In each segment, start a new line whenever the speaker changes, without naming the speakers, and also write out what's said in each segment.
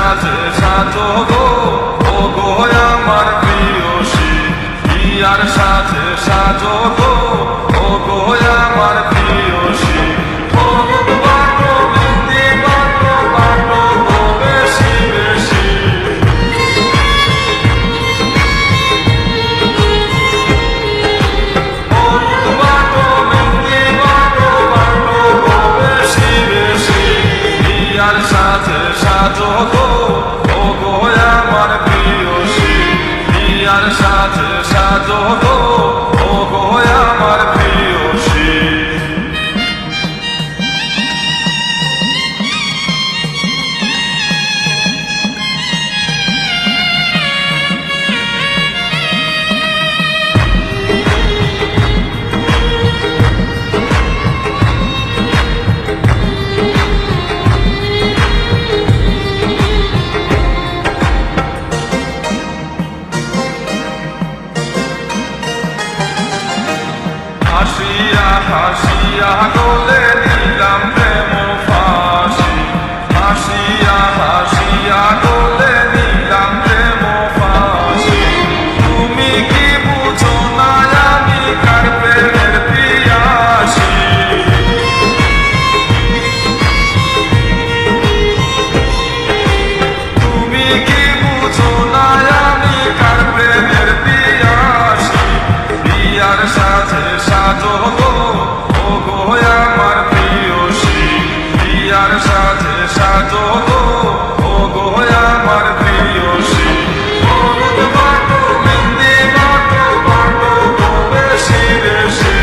সাথে সাজো গো, ও গো আমার প্রিয়সী। বিয়ার সাথে সাজো গো, ও গো আমার প্রিয়সী। হলুদ বাটো, মেহেন্দি বাটো, বাটো গো বেশি বেশি। হলুদ বাটো, মেহেন্দি বাটো, বাটো গো বেশি বেশি। বিয়ার সাথে সাজো গো, ও গো আমার প্রিয়সী। বিয়ার সাথে সাজো গো, ও গো আমার প্রিয়সী। হাসিয়া হাসিয়া গলে নিলাম প্রেম ফাঁসি। হাসিয়া হাসিয়া গলে নিলাম প্রেম ফাঁসি। তুমি কি বুঝো না আমি কার প্রেমের পিয়াসী। তুমি কি বুঝো না আমি কার প্রেমের পিয়াসী। বিয়ার সাথে সাজো গো, ও গো আমার প্রিয়সী। বিয়ার সাথে সাজো গো, ও গো আমার প্রিয়সী। হলুদ বাটো, মেহেন্দি বাটো, বাটো গো বেশি বেশি।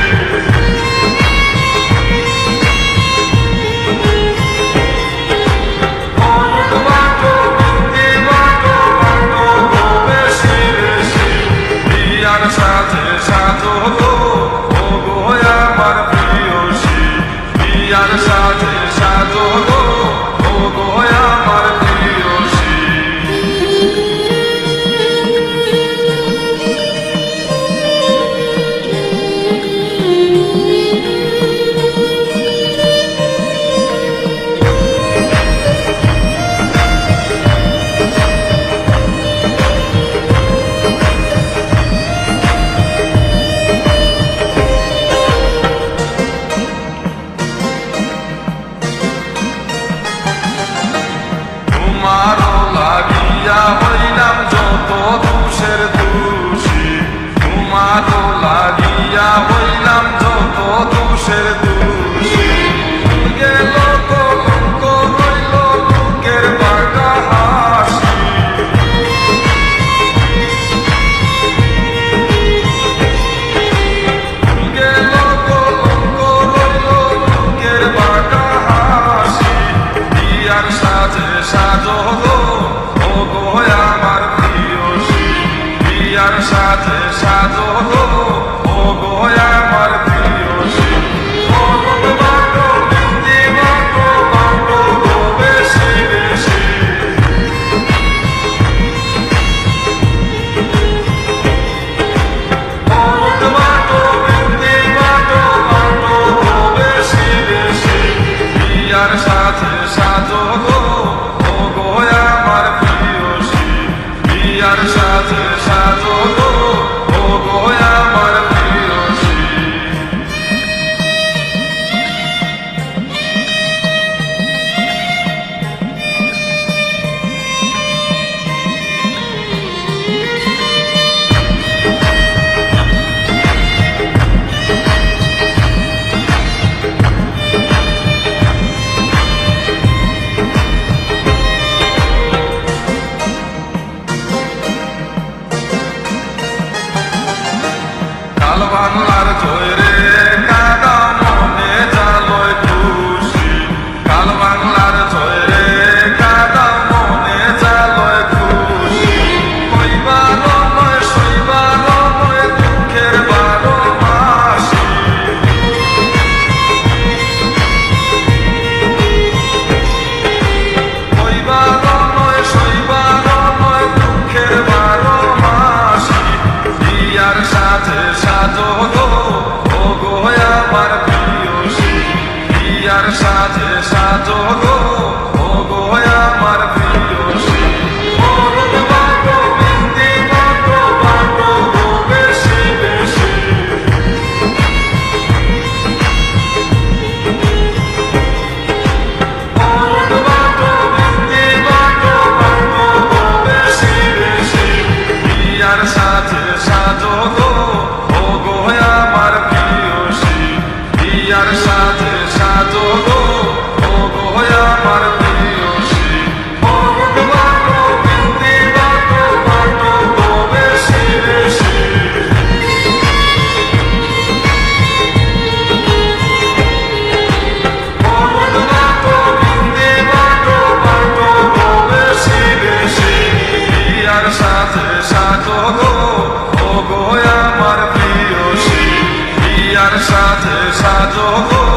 হলুদ বাটো, মেহেন্দি বাটো, বাটো গো বেশি বেশি। বিয়ার সাথে সাজো গো, ও গো আমার প্রিয়সী। বিয়ার সাথে সাজো গো, ও গো আমার প্রিয়সী। তোমারও লাগিয়া হইলাম যত দোষের দোষী। তোমারও লাগিয়া হইলাম যত দোষের দোষী। গেল কলঙ্ক রইল বুকের বাঁকা হাসি। গেল কলঙ্ক রইল বুকের বাঁকা হাসি। বিয়ার সাথে সাজো গো, ও গো আমার প্রিয়সী। বিয়ার সাথে সাজো গো, ও গো আমার প্রিয়সী। হলুদ বাটো, মেহেন্দি বাটো, বাটো গো বেশি বেশি। হলুদ বাটো, মেহেন্দি বাটো, বাটো গো বেশি বেশি। বিয়ার সাথে সাজো গো, ও গো আমার প্রিয়সী। বিয়ার সাথে সাজো গো, ও গো আমার প্রিয়সী। কাল বাংলার জয়রে কাদা মনে জালয় খুশি। কাল বাংলার জয়রে কাদা মনে জালয় খুশি। কইবার নয় সইবার নয় দুঃখের 12 মাসি। কইবার নয় সইবার নয় দুঃখের 12 মাসি। বিয়ার সাথে সাজো গো, জগৎ